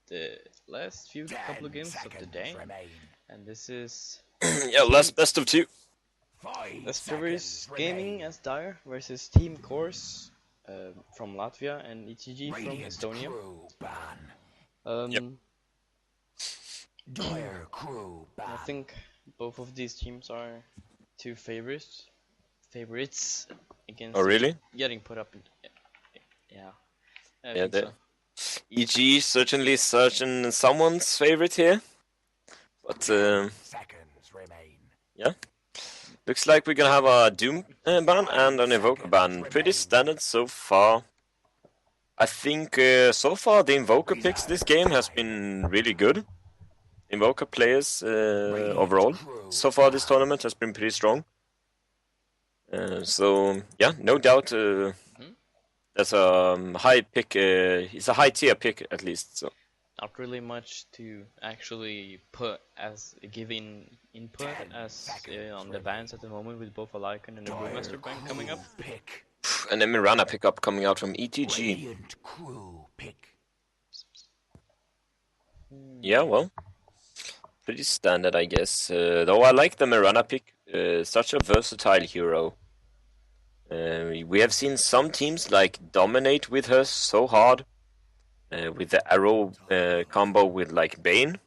the last few couple of games of the day, and this is yeah, last best of two. Estraverse Gaming as Dire versus Team KORS from Latvia and ETG from Estonia. Yep. I think both of these teams are two favorites against really? getting put up in, yeah. I Yeah, think so. EG certainly someone's favorite here, but yeah, looks like we're gonna have a Doom ban and an Invoker ban. Pretty standard so far. I think so far the Invoker picks this game has been really good. Invoker players overall so far this tournament has been pretty strong. So yeah, no doubt that's a high pick. It's a high tier pick at least. So not really much to actually put as giving input as on the bans at the moment with both a Lycan and a Brewmaster ban coming up. And a Mirana pickup coming out from ETG. Yeah, well, pretty standard, I guess. Though I like the Mirana pick. Such a versatile hero. We have seen some teams like dominate with her so hard. With the arrow combo with like Bane.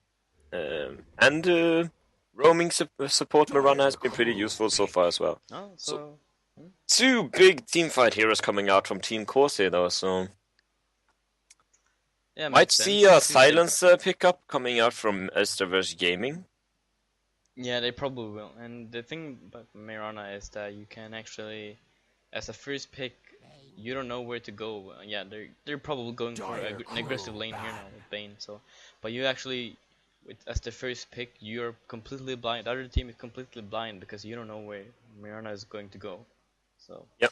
And roaming support Mirana has been pretty useful so far as well. Oh, so two big teamfight heroes coming out from Team KORS here though, so yeah, might see a silencer pickup coming out from Estraverse Gaming. Yeah, they probably will. And the thing about Mirana is that you can actually, as a first pick, you don't know where to go. Yeah, they're probably going for an aggressive lane here now with Bane. So, but you actually, as the first pick, you're completely blind. The other team is completely blind because you don't know where Mirana is going to go. So. Yep.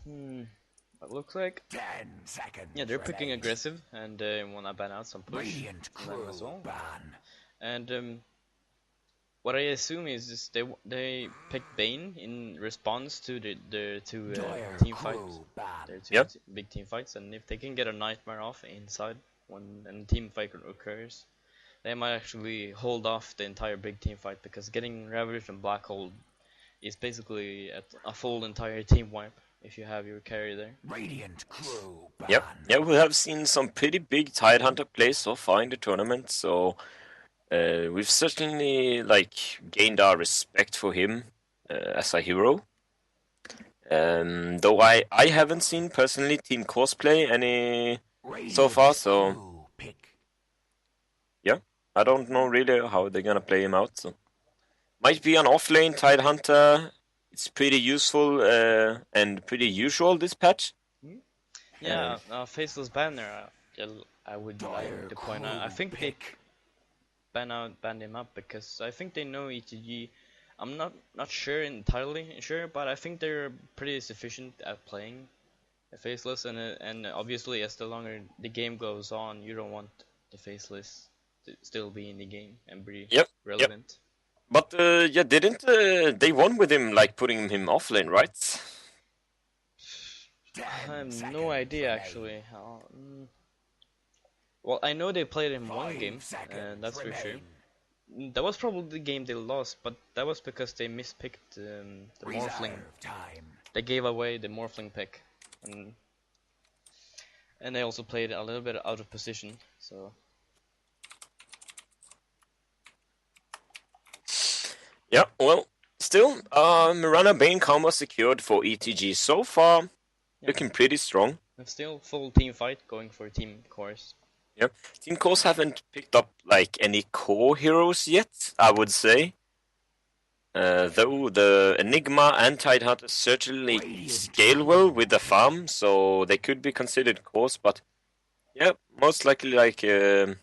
It looks like 10 seconds. Yeah, they're picking aggressive and wanna ban out some push as well. And what I assume is just they picked Bane in response to the two team fights. Their two big team fights, and if they can get a nightmare off inside when a team fight occurs, they might actually hold off the entire big team fight, because getting Ravaged and Black Hole is basically a full entire team wipe if you have your carry there. Yep. Yeah, we have seen some pretty big Tidehunter plays so far in the tournament, so we've certainly gained our respect for him as a hero. Though I haven't seen personally Team KORS play any so far, so yeah, I don't know really how they're gonna play him out. So might be an offlane Tidehunter. It's pretty useful and pretty usual this patch. Yeah, Faceless Banner. I would like to point out. I think they banned him up because I think they know ETG. I'm not entirely sure, but I think they're pretty sufficient at playing Faceless, and obviously as the longer the game goes on, you don't want the Faceless to still be in the game and be relevant. Yep. But yeah, didn't they won with him putting him offlane, right? I have no idea actually. Well, I know they played in one game, that's for sure. That was probably the game they lost, but that was because they mispicked the Morphling. They gave away the Morphling pick, and they also played a little bit out of position. So yeah, well, still, Mirana Bane combo secured for ETG so far, looking pretty strong. And still full team fight going for Team KORS. Yep, Team KORS haven't picked up any core heroes yet, I would say. Though the Enigma and Tidehunter certainly scale well with the farm, so they could be considered cores, but yeah, most likely the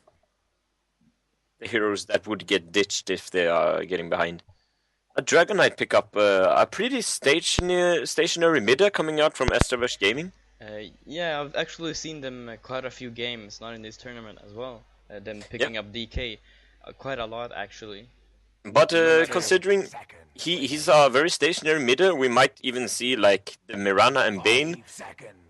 heroes that would get ditched if they are getting behind. A Dragon Knight pickup, a pretty stationary midder coming out from Estraverse Gaming. Yeah, I've actually seen them quite a few games, not in this tournament as well. Them picking up DK quite a lot actually. But considering he's a very stationary midder, we might even see like the Mirana and Bane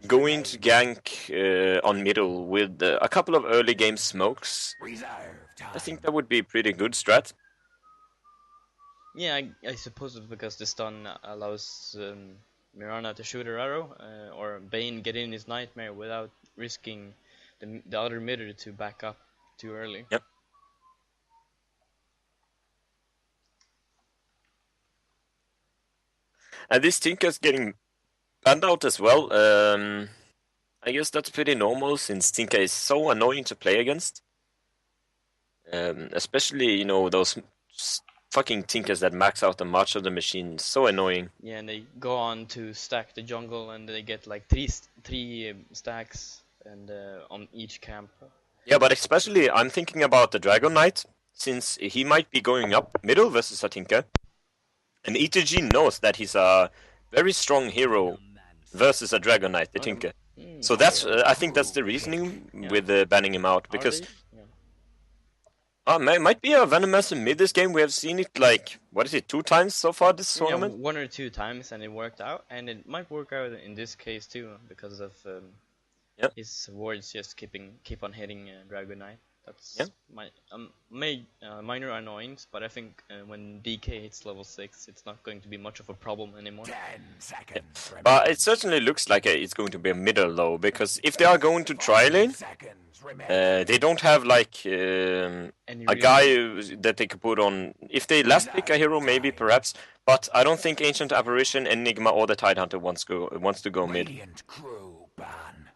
going to gank on middle with a couple of early game smokes. I think that would be a pretty good strat. Yeah, I suppose it's because the stun allows Mirana to shoot her arrow, or Bane get in his nightmare without risking the other midder to back up too early. Yep. And this Tinker's getting banned out as well. I guess that's pretty normal since Tinker is so annoying to play against. Especially, you know, those fucking Tinkers that max out the March of the Machine. So annoying. Yeah, and they go on to stack the jungle and they get like three stacks and on each camp. Yeah, but especially I'm thinking about the Dragon Knight, since he might be going up middle versus a Tinker. And ETG knows that he's a very strong hero versus a Dragon Knight, the Tinker. So that's I think that's the reasoning with banning him out, because might be a Venomancer mid this game. We have seen it like, what is it, 2 times so far this tournament? 1 or 2 times, and it worked out, and it might work out in this case too because of his wards just keep on hitting Dragon Knight. That's minor annoyance, but I think when DK hits level 6, it's not going to be much of a problem anymore. 10 seconds. But it certainly looks like it's going to be a middle though, because if they are going to try lane, they don't have like a guy that they could put on. If they last pick a hero, maybe perhaps, but I don't think Ancient Apparition, Enigma, or the Tidehunter wants to go mid.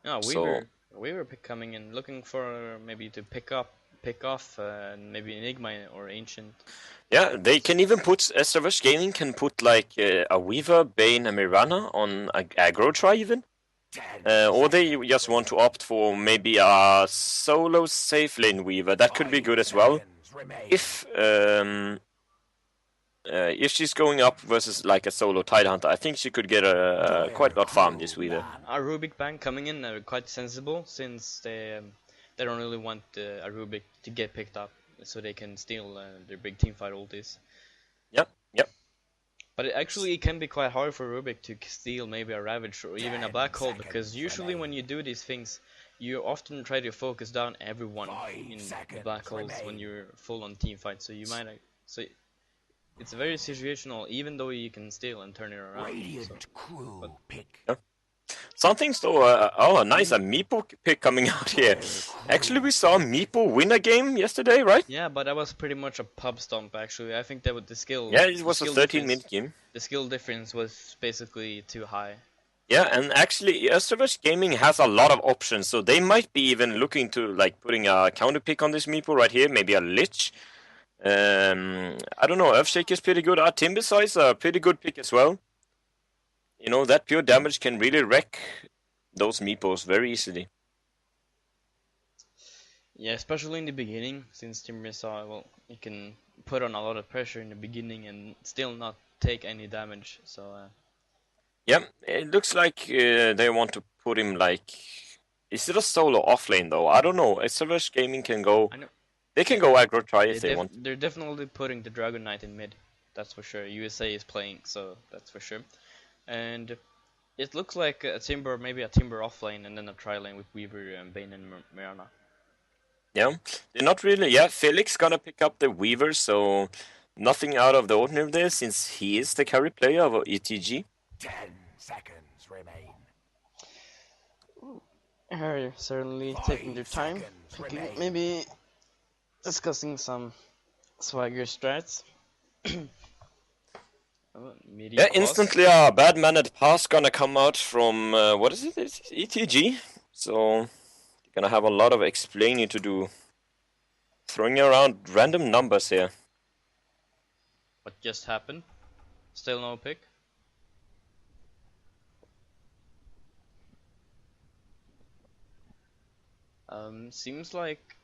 No, we were coming in looking for maybe to pick off maybe Enigma or Ancient. Yeah, they can even put Estraverse Gaming can put like a Weaver, Bane, and Mirana on aggro try even. Or they just want to opt for maybe a solo safe lane Weaver. That could be good as well. If she's going up versus like a solo Tidehunter, I think she could get quite a lot farm this Weaver. A Rubik bank coming in are quite sensible, since they don't really want a Rubik to get picked up, so they can steal their big teamfight ultis. Yep. But it can be quite hard for Rubik to steal maybe a Ravage or even a Black Hole, because usually when you do these things, you often try to focus down everyone in the Black Holes when you're full on teamfight. So you might it's very situational, even though you can steal and turn it around. Some things though, nice, a Meepo pick coming out here. Actually, we saw Meepo win a game yesterday, right? Yeah, but that was pretty much a pub stomp actually. I think that with the skill... Yeah, it was a 13-minute game. The skill difference was basically too high. Yeah, and actually, Estraverse Gaming has a lot of options, so they might be even looking to like putting a counter pick on this Meepo right here, maybe a Lich. I don't know, Earthshake is pretty good. Timbersaw is a pretty good pick as well. You know, that pure damage can really wreck those Meepos very easily. Yeah, especially in the beginning, since Timbersaw, well, he can put on a lot of pressure in the beginning and still not take any damage, so... Yeah, it looks like they want to put him like... Is it a solo offlane though? I don't know. Estraverse Gaming can go... They can go aggro try if they want. They're definitely putting the Dragon Knight in mid, that's for sure. USA is playing, so that's for sure. And it looks like a Timber, maybe a Timber offlane and then a tri-lane with Weaver and Bane and Mirana. Yeah, they're not really... Yeah, Feliks gonna pick up the Weaver, so nothing out of the ordinary there, since he is the carry player of ETG. 10 seconds remain. They're certainly taking their time, maybe discussing some swagger strats. Yeah, instantly a bad mannered pass gonna come out from what is it? It's ETG. So they're gonna have a lot of explaining to do. Throwing around random numbers here. What just happened? Still no pick? Seems like...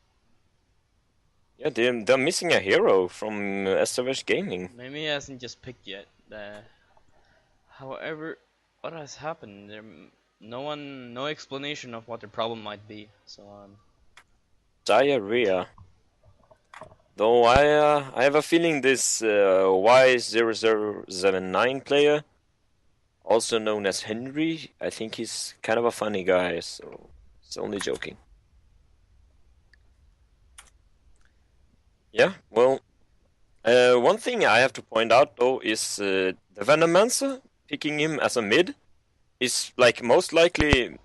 Yeah, they're missing a hero from Estraverse Gaming. Maybe he hasn't just picked yet. However, what has happened? No explanation of what the problem might be. So Diarrhea. Though I have a feeling this Y0079 player, also known as Henry, I think he's kind of a funny guy, so it's only joking. Yeah, well, one thing I have to point out though is the Venomancer, picking him as a mid, is like most likely,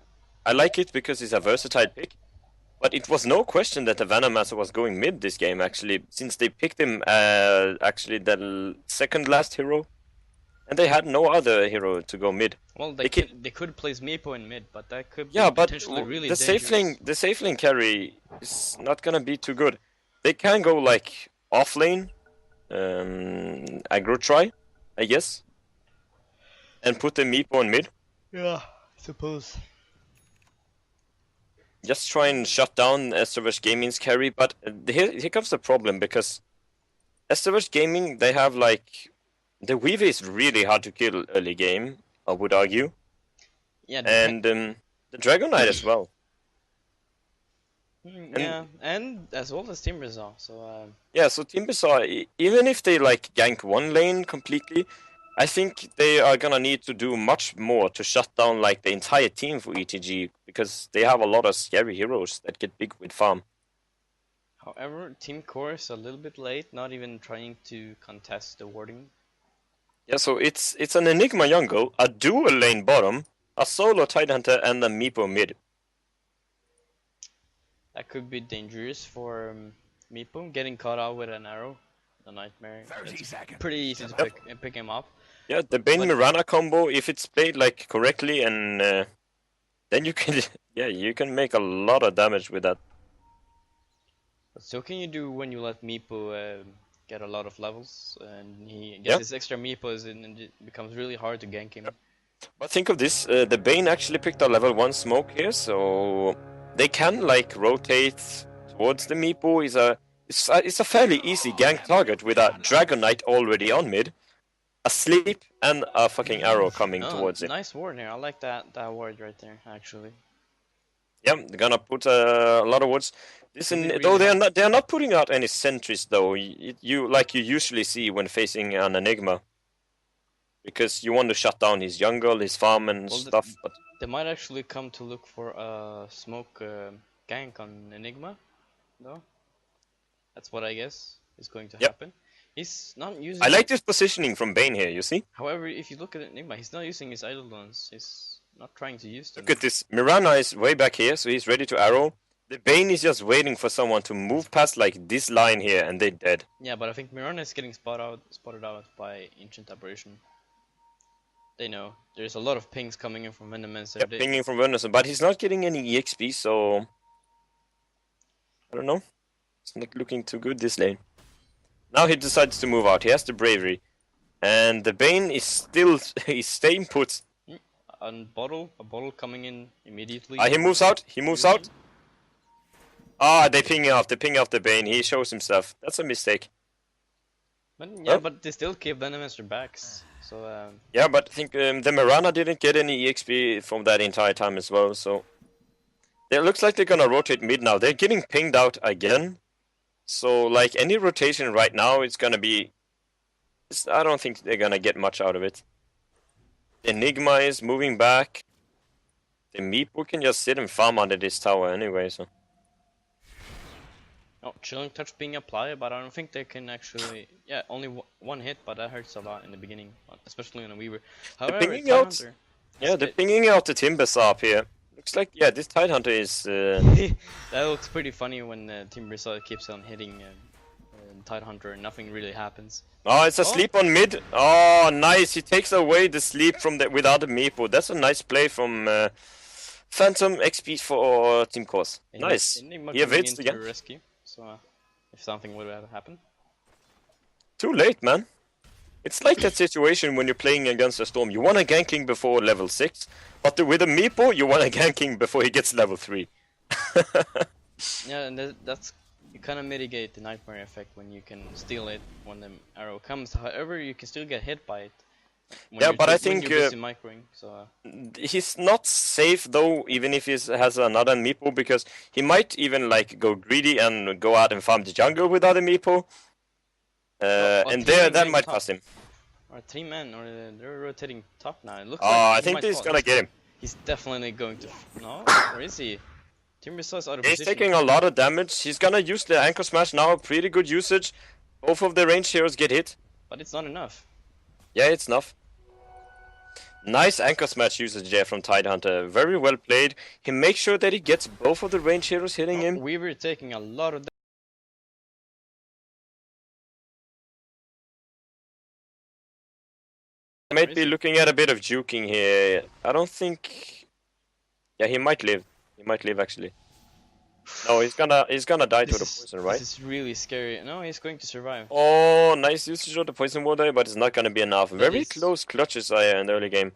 I like it because he's a versatile pick, but it was no question that the Venomancer was going mid this game actually, since they picked him actually the second last hero, and they had no other hero to go mid. Well, they could place Meepo in mid, but that could be potentially really the dangerous. The safe lane carry is not gonna be too good. They can go like off lane, aggro try, I guess, and put the Meepo in mid. Yeah, I suppose. Just try and shut down Estraverse Gaming's carry, but here comes the problem, because Estraverse Gaming, they have like... The Weave is really hard to kill early game, I would argue. Yeah, and the Dragon Knight as well. Yeah, and as well as Timbersaw, so... Yeah, so Timbersaw, even if they like gank one lane completely, I think they are gonna need to do much more to shut down like the entire team for ETG, because they have a lot of scary heroes that get big with farm. However, Team KORS a little bit late, not even trying to contest the warding. Yeah, so it's an Enigma jungle, a dual lane bottom, a solo Tidehunter, and a Meepo mid. That could be dangerous for Meepo, getting caught out with an arrow, a nightmare. 30 seconds. Pretty easy to pick him up. Yeah, the Bane Mirana combo, if it's played like correctly, and then you can you can make a lot of damage with that. But so can you do when you let Meepo get a lot of levels and he gets his extra Meepos and it becomes really hard to gank him. But think of this, the Bane actually picked a level 1 smoke here, so they can like rotate towards the Meepo. It's a fairly easy gank target with a Dragon Knight already on mid, a sleep, and a fucking arrow coming towards it. Nice ward here, I like that ward right there actually. Yeah, they're gonna put a lot of wards. Though they are not putting out any sentries though. You like you usually see when facing an Enigma, because you want to shut down his jungle, his farm, and stuff. But they might actually come to look for a smoke gank on Enigma, though. That's what I guess is going to happen. He's not using. I like this positioning from Bane here. You see. However, if you look at Enigma, he's not using his Eidolons. He's not trying to use them. Look at this. Mirana is way back here, so he's ready to arrow. The Bane is just waiting for someone to move past like this line here, and they're dead. Yeah, but I think Mirana is getting spotted out by Ancient Aberration. They know. There's a lot of pings coming in from Venomancer. Yeah, pinging from Venomancer, but he's not getting any EXP, so... I don't know. It's not looking too good this lane. Now he decides to move out. He has the bravery. And the Bane is still... he's staying put. A bottle coming in immediately. He moves out. He moves out. They ping off. They ping off the Bane. He shows himself. That's a mistake. But yeah, but they still keep Venomancer backs. So yeah, but I think the Mirana didn't get any EXP from that entire time as well. So it looks like they're gonna rotate mid now. They're getting pinged out again. So like any rotation right now, it's gonna be. I don't think they're gonna get much out of it. Enigma is moving back. The Meepo can just sit and farm under this tower anyway. So. Oh, Chilling Touch being applied, but I don't think they can actually... Yeah, only one hit, but that hurts a lot in the beginning, especially on a Weaver. However, they're pinging out the Timbersaw up here. Looks like, this Tidehunter is... That looks pretty funny when Timbersaw keeps on hitting Tidehunter and nothing really happens. Oh, it's a sleep on mid. Oh, nice. He takes away the sleep from without a Meepo. That's a nice play from PhantomXP for Team KORS. Nice. He evades again. Rescue. So, if something would have happened. Too late, man. It's like that situation when you're playing against a Storm. You want a ganking before level 6, but with a Meepo, you want a ganking before he gets level 3. Yeah, and that's... You kind of mitigate the Nightmare effect when you can steal it when the arrow comes. However, you can still get hit by it. Yeah, but I think when you're busy microing, so he's not safe though, even if he has another meeple, because he might even like go greedy and go out and farm the jungle with other meeple, and that might cost him. Or 3 men, or they're rotating top now. It looks Oh, like I think he's gonna get him. He's definitely going to. No, where is he? Timbersaw is out of He's position. taking a lot of damage. He's gonna use the anchor smash now. Pretty good usage. Both of the ranged heroes get hit. But it's not enough. Yeah, it's enough. Nice anchor smash usage there from Tidehunter. Very well played. He makes sure that he gets both of the ranged heroes hitting him. We were taking a lot of. Might be looking at a bit of juking here. I don't think. Yeah, he might live. He might live actually. No, he's gonna die to the poison, right? This is really scary. No, he's going to survive. Oh, nice usage of the poison water, but it's not gonna be enough. Very close clutches in the early game.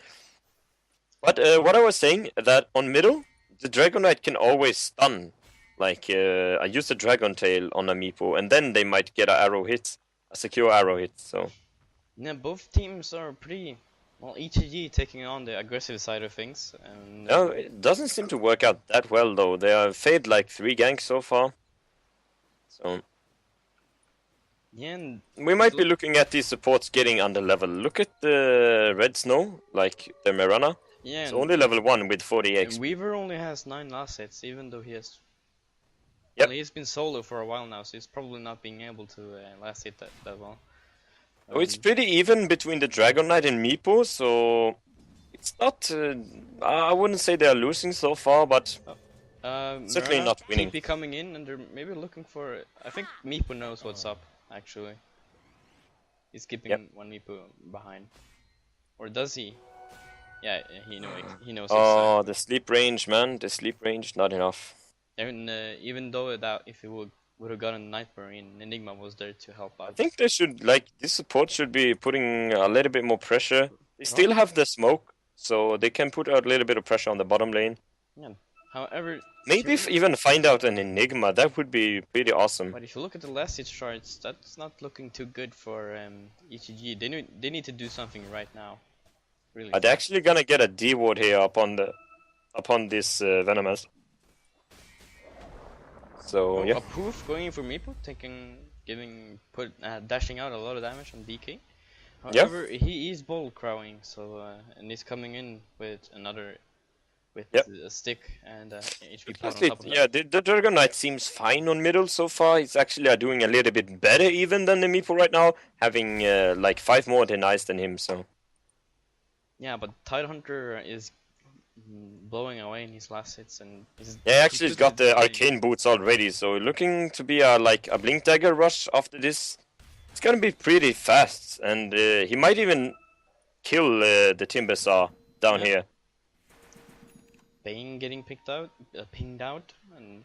But what I was saying, that on middle, the Dragon Knight can always stun. Like, I use the Dragon Tail on a meeple, and then they might get an arrow hit, a secure arrow hit. So. Yeah, both teams are pretty. Well, ETG taking on the aggressive side of things, and no, it doesn't seem to work out that well though. They have fed like 3 ganks so far. So yeah, and we might be looking at these supports getting under level. Look at the TheRedSnow, like the Mirana. Yeah, it's only level 1 with 40 XP. Weaver only has 9 last hits, even though he has. Yep. Well, he's been solo for a while now, so he's probably not being able to last hit that well. Oh, it's pretty even between the Dragon Knight and Meepo, so it's not. I wouldn't say they are losing so far, but certainly not winning. TP coming in, and they're maybe looking for. I think Meepo knows what's up. Actually, he's keeping one Meepo behind, or does he? Yeah, he knows. He knows. Oh, the sleep range, man! The sleep range, not enough. And even though that, if he would have gotten Night Marine, Enigma was there to help out. I think they should, like, this support should be putting a little bit more pressure. They still have the smoke, so they can put a little bit of pressure on the bottom lane. Yeah. However, maybe even find out an Enigma, that would be pretty awesome. But if you look at the last hit charts, that's not looking too good for ETG. They need to do something right now. Really. They're actually gonna get a D ward here upon this Venomous. So yeah. A poof going in for Meepo, dashing out a lot of damage on DK. However, he is bold crowing, so and he's coming in with a stick and HP pot on top of that. Yeah, the Dragon Knight seems fine on middle so far. He's actually doing a little bit better even than the Meepo right now, having like 5 more denies than him. So. Yeah, but Tidehunter is blowing away in his last hits, and he's he's got the arcane boots already, so looking to be like a blink dagger rush after this. It's gonna be pretty fast, and he might even kill the Timbersaw down here. Bane getting pinged out, and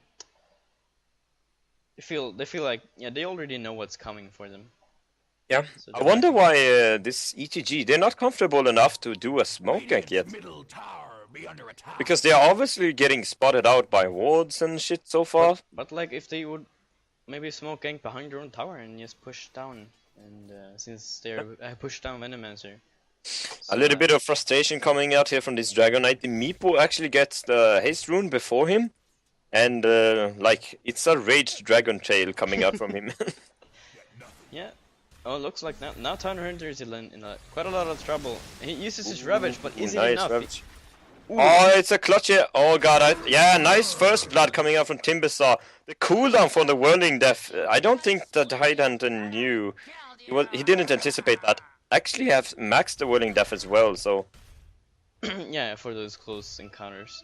they feel like they already know what's coming for them. Yeah, so I wonder why this ETG, they're not comfortable enough to do a smoke gank yet. Because they are obviously getting spotted out by wards and shit so far. But like, if they would maybe smoke gank behind their own tower and just push down, and since they're push down Venomancer. So, a little bit of frustration coming out here from this Dragon Knight. The Meepo actually gets the haste rune before him, and like, it's a raged dragon tail coming out from him. Yeah. Oh, looks like now Tidehunter is in quite a lot of trouble. He uses his Ravage, but is it enough? Oh, it's a clutch here. Oh god, yeah, nice first blood coming out from Timbersaw. The cooldown for the Whirling Death. I don't think that Tidehunter knew. He didn't anticipate that. Actually have maxed the Whirling Death as well, so. Yeah, for those close encounters.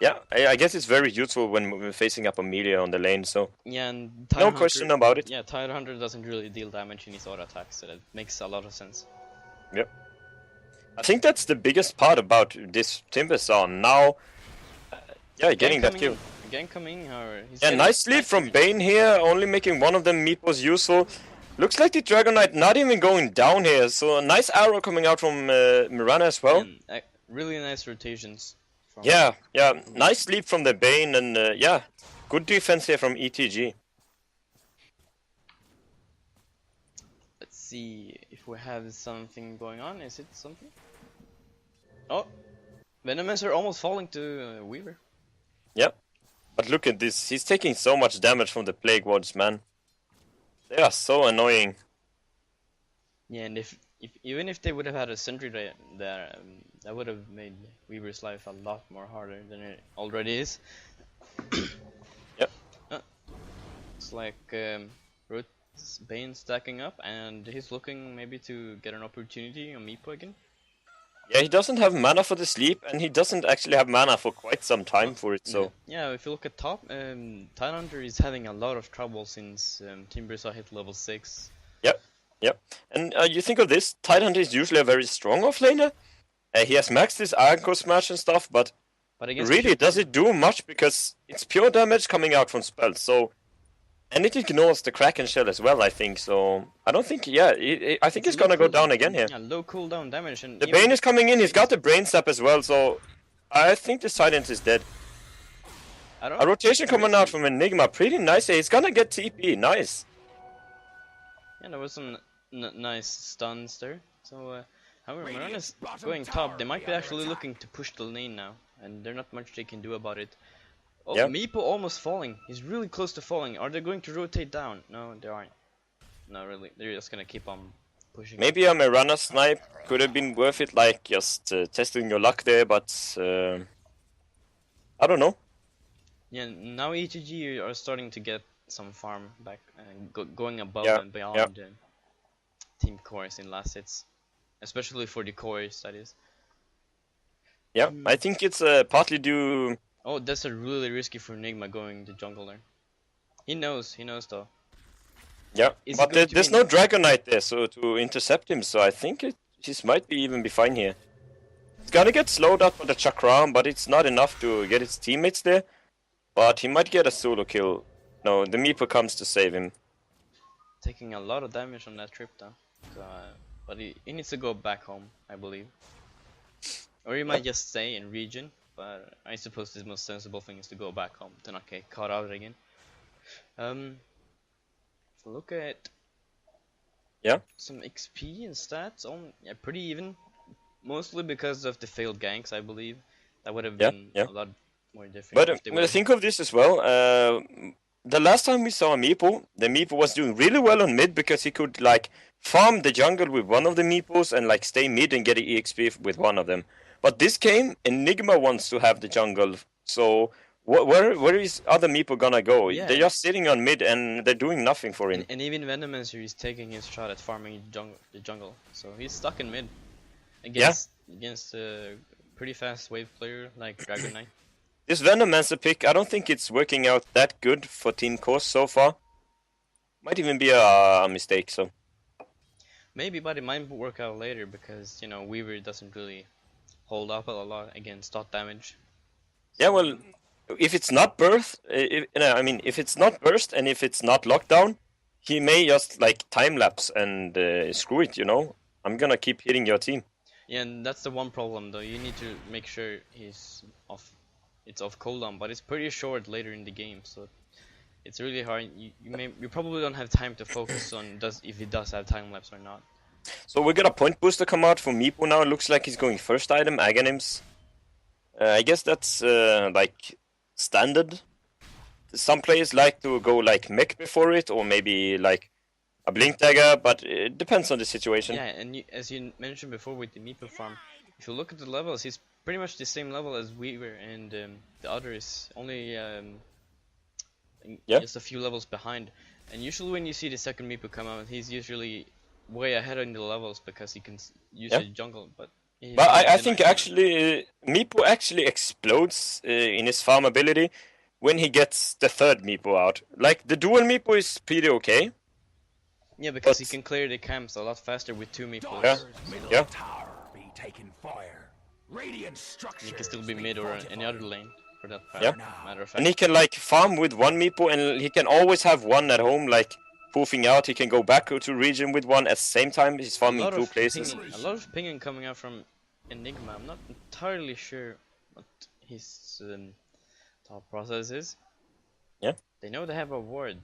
Yeah, I guess it's very useful when we're facing up Amelia on the lane, so. Yeah, and no question about it. Yeah, Tidehunter doesn't really deal damage in his auto attacks, so that makes a lot of sense. Yep. I think that's the biggest part about this Timbersaw now. Getting that kill. Again coming, or nice sleep from Bane here, only making one of them meeples useful. Looks like the Dragon Knight not even going down here, so a nice arrow coming out from Mirana as well. And, really nice rotations. Yeah, nice sleep from the Bane, and good defense here from ETG. Let's see if if we have something going on. Is it something? Oh, Venomous are almost falling to Weaver. Yep. But look at this. He's taking so much damage from the Plague Wards, man. They are so annoying. Yeah, and if even if they would have had a sentry there, that would have made Weaver's life a lot more harder than it already is. Yep. It's like Root's Bane stacking up, and he's looking maybe to get an opportunity on Meepo again. Yeah, he doesn't have mana for the sleep, and he doesn't actually have mana for quite some time for it, so... Yeah, if you look at top, Tidehunter is having a lot of trouble since Timbersaw hit level 6. Yep. And you think of this, Tidehunter is usually a very strong offlaner. He has maxed his Aggro Smash and stuff, but really, does it do much? Because it's pure damage coming out from spells, so... And it ignores the Kraken Shell as well, I think, so... I don't think, I think it's gonna go down again here. Yeah, low cooldown damage, and... The Bane is coming in, he's got the Brain Sap as well, so... I think the Silence is dead. A rotation coming out from Enigma, pretty nice. He's gonna get TP, nice. Yeah, there was some nice stuns there. So, however, Mirana's going top. They might be actually looking to push the lane now, and there's not much they can do about it. Oh, yep. Meepo almost falling. He's really close to falling. Are they going to rotate down? No, they aren't. No, really. They're just gonna keep on pushing. Maybe a Mirana snipe could have been worth it, like just testing your luck there, but I don't know. Yeah, now ETG are starting to get some farm back and going above and beyond Team KORS in last hits, especially for the KORS, that is. Yeah, I think it's partly due. Oh, that's a really risky for Enigma going to jungle there. He knows though. Yeah, but there's no Dragon Knight there, so to intercept him, so I think this might even be fine here. He's gonna get slowed up by the Chakram, but it's not enough to get his teammates there. But he might get a solo kill. No, the Meepo comes to save him. Taking a lot of damage on that trip though. So, but he needs to go back home, I believe. Or he might just stay in region, but I suppose the most sensible thing is to go back home to not get caught out again. Look at some XP and stats on pretty even, mostly because of the failed ganks, I believe. That would have been a lot more difficult. But think of this as well. The last time we saw a Meepo, the Meepo was doing really well on mid because he could like farm the jungle with one of the Meepos and like stay mid and get an EXP with one of them. But this game, Enigma wants to have the jungle, so where is other Meepo gonna go? Yeah. They're just sitting on mid and they're doing nothing for him. And even Venomous is taking his shot at farming the jungle, so he's stuck in mid against a pretty fast wave player like Dragon Knight. This Venomancer pick, I don't think it's working out that good for Team KORS so far. Might even be a mistake, so... Maybe, but it might work out later because, you know, Weaver doesn't really hold up a lot against dot damage. Yeah, well, if it's not burst, if it's not burst and if it's not lockdown, he may just, like, time-lapse and screw it, you know? I'm gonna keep hitting your team. Yeah, and that's the one problem, though. You need to make sure he's off... It's off cooldown, but it's pretty short later in the game, so it's really hard. You probably don't have time to focus on if he does have time lapse or not. So we got a point booster come out from Meepo now. It looks like he's going first item, Aghanims. I guess that's like standard. Some players like to go like mech before it, or maybe like a blink dagger, but it depends on the situation. Yeah, and as you mentioned before with the Meepo farm, if you look at the levels, he's pretty much the same level as Weaver, and the other is only just a few levels behind. And usually when you see the second Meepo come out, he's usually way ahead in the levels because he can use the jungle. But I think actually Meepo actually explodes in his farm ability when he gets the third Meepo out. Like the dual Meepo is pretty okay. Yeah, because he can clear the camps a lot faster with two Meepos. Yeah. He can still be mid or any other lane for that matter of fact. And he can like farm with one Meepo, and he can always have one at home, like poofing out. He can go back to region with one at the same time. He's farming two places. A lot of pinging coming out from Enigma. I'm not entirely sure what his thought process is. Yeah. They know they have a ward,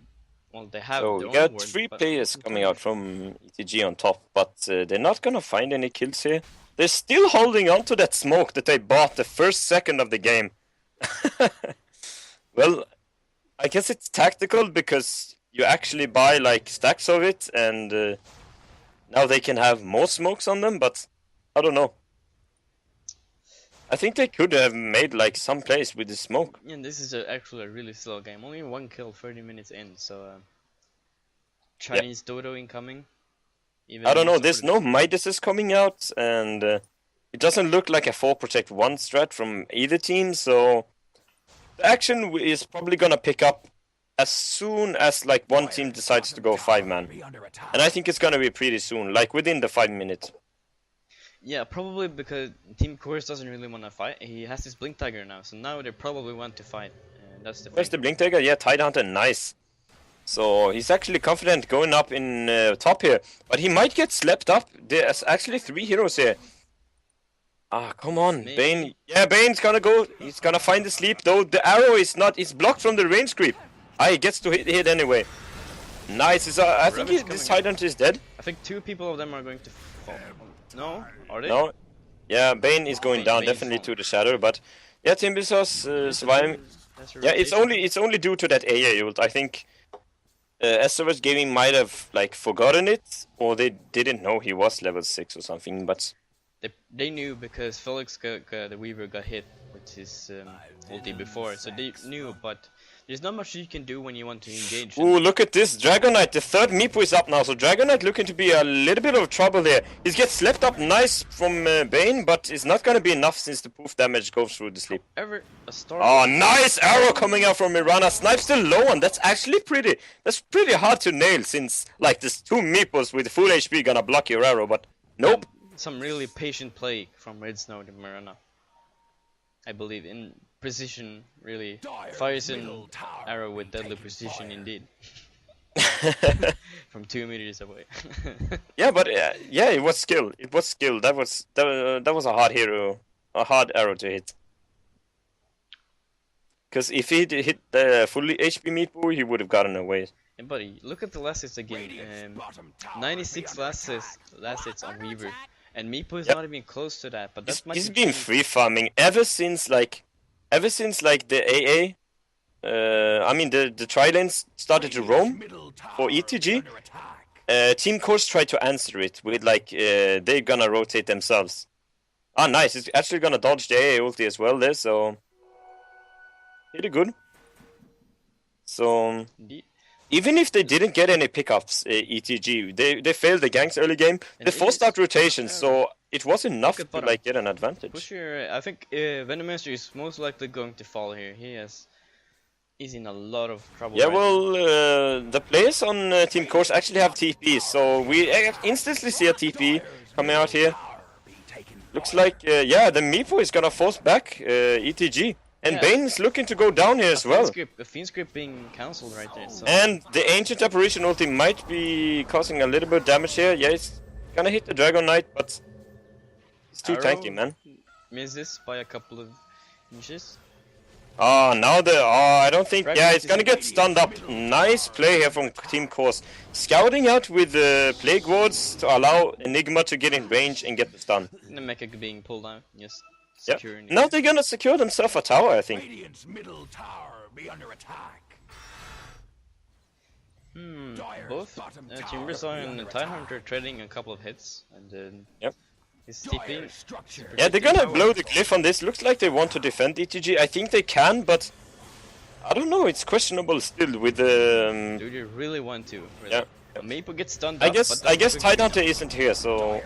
Well, they have So their we own got ward, 3 but players coming out from ETG on top, but they're not gonna find any kills here. They're still holding on to that smoke that they bought the first second of the game. Well, I guess it's tactical because you actually buy like stacks of it, and now they can have more smokes on them, but I don't know. I think they could have made like some plays with the smoke. Yeah, this is actually a really slow game. Only 1 kill 30 minutes in, so Chinese Dodo incoming. Even I don't know, more so there's for no Midases coming out, and it doesn't look like a 4 protect 1 strat from either team, so the action is probably gonna pick up as soon as like one team decides to go 5-man. And I think it's gonna be pretty soon, like within the 5 minutes. Yeah, probably because Team KORS doesn't really want to fight. He has his Blink Tiger now, so now they probably want to fight. And that's the Where's thing. the Blink Tiger? Yeah, Tidehunter, nice. So he's actually confident going up in top here, but he might get slept up. There's actually 3 heroes here. Ah, come on, Maybe. Bane. Yeah, Bane's gonna go. He's gonna find the sleep, though. The arrow is not. It's blocked from the range creep. Ah, he gets to hit anyway. Nice. I think this Tidehunter is dead. I think 2 people of them are going to fall. No? Are they? No. Yeah, Bane is going down Bane's definitely gone. to the shadow, but yeah, Timbisos surviving. Yeah, it's only due to that AA ult. I think Estraverse Gaming might have like forgotten it, or they didn't know he was level 6 or something. But they knew because Feliks the Weaver got hit with his ulti before, so they knew. But there's not much you can do when you want to engage. ooh, look at this Dragon Knight. The 3rd Meepo is up now, so Dragon Knight looking to be a little bit of trouble here. He gets slept up nice from Bane, but it's not gonna be enough since the poof damage goes through the sleep. Oh, nice arrow coming out from Mirana. Snipe still low on. That's actually pretty. That's pretty hard to nail since like there's 2 Meepos with full HP gonna block your arrow, but nope. Some really patient play from TheRedSnow to Mirana. I believe in precision, really fires an arrow with deadly precision indeed. From 2 meters away. Yeah, but yeah, it was skill. It was skill. That was a hard hero, a hard arrow to hit. Because if he hit the fully HP Meatball, he would have gotten away. Yeah, buddy, look at the last hits again. 96 last hits on Weaver, and Meepo is not even close to that. But that's he's been free farming ever since like the AA. I mean the tri-lanes started to roam for ETG. Team KORS tried to answer it with like they're gonna rotate themselves. Ah, nice! It's actually gonna dodge the AA ulti as well there, so pretty good. So even if they didn't get any pickups, ETG, they failed the ganks early game. They forced out rotations, so it was enough to like get an advantage. I think Venomaster is most likely going to fall here. He's in a lot of trouble. Yeah, well, the players on Team KORS actually have TP, so we instantly see a TP coming out here. Looks like, yeah, the Meepo is gonna force back ETG. And Bane is looking to go down here as well. The Fiend script being cancelled right there. So. And the Ancient Apparition ulti might be causing a little bit of damage here. Yeah, it's gonna hit the Dragon Knight, but it's too tanky, man. Misses by a couple of inches. Oh, now I don't think... Yeah, it's gonna get stunned up. Nice play here from Team KORS. Scouting out with the Plague Wards to allow Enigma to get in range and get the stun. The mecha being pulled out, yes. Yep. Now they're gonna secure themselves a tower, I think. Radiant's middle tower be under attack. Both Timbersaw and Tidehunter trading a couple of hits, and then he's TPing. Yeah, they're gonna blow the cliff on this. Looks like they want to defend ETG. I think they can, but I don't know. It's questionable still with the. Do you really want to? Really? Yeah. Maple gets stunned. I guess Tidehunter isn't here, so.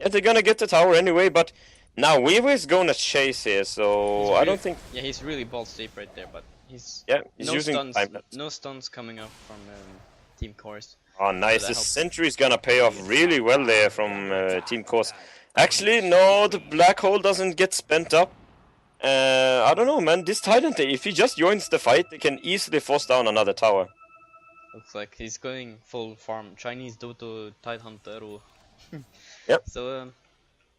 Yeah, they're gonna get the tower anyway, but now Weaver is gonna chase here, so I don't think... Yeah, he's really balls deep right there, but he's using no stuns coming up from Team KORS. Oh, nice. The sentry is gonna pay off really well there from Team KORS. Actually, no, the black hole doesn't get spent up. I don't know, man. This Tidehunter, if he just joins the fight, they can easily force down another tower. Looks like he's going full farm. Chinese Doto Tidehunter. Yep. So,